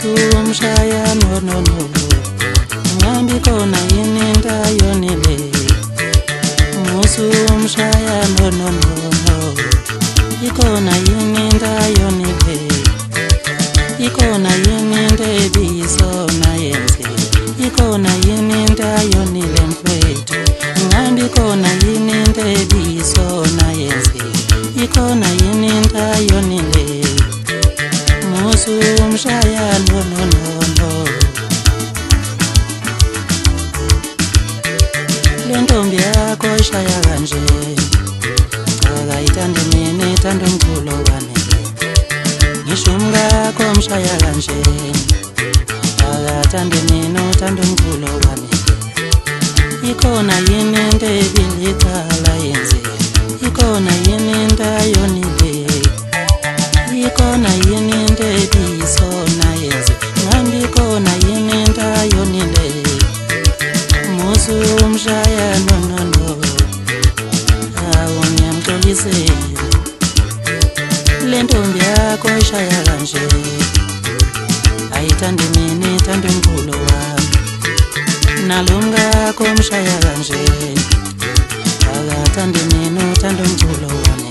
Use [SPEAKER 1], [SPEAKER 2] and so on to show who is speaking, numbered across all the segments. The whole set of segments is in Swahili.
[SPEAKER 1] umshaya no ngambi khona yini intayonile musu umshaya no ikhona yini intayonile ikhona yini intebisona yenze ikhona yini intayonile mfethu ngambi khona yini intebisona yenze ikhona yini intayonile musu umshaya no lentombi yakho ishaya kanje akayithandi mina ithanda umculo wami ngisho umkakho umshaya kanje akathandi mina uthanda umculo wami ikhona yini into ebilicala yenze ikhona yini into ayonile ikhona yini into ebisona yenze ngambi khona yini into ayonile musu umshaya no awu ngiyamxolisela lentombi yakho ishaya kanje ayithandi mina ithanda umculo wami nalomkakho umshaya kanje akathandi mina uthanda umculo wami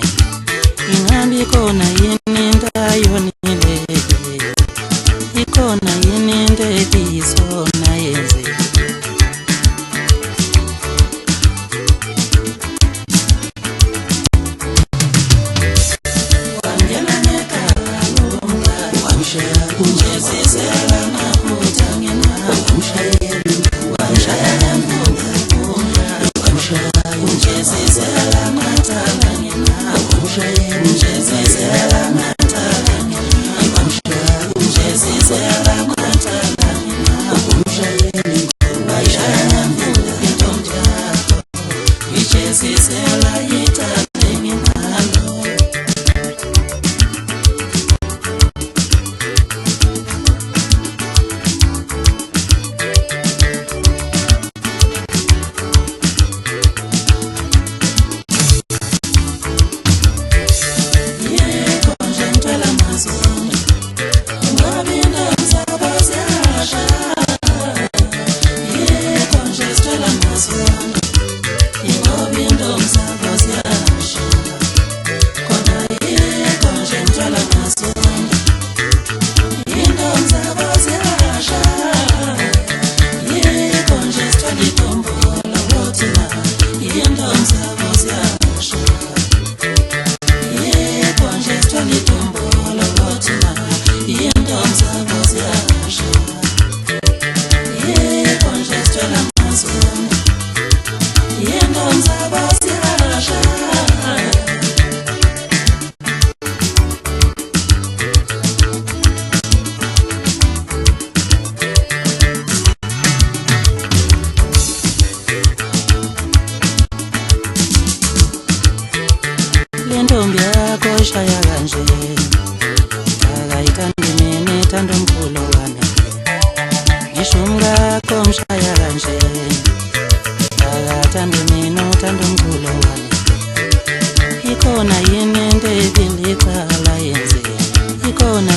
[SPEAKER 1] ingambi khona yini into ayonile ikhona yini into ebisona yenze lentombi yakho ishaya kanje akayithandi mina ithanda umculo wami ngisho umkakho umshaya kanje akathandi mina uthanda umculo wami ikhona yini into ebilicala yenze ikhona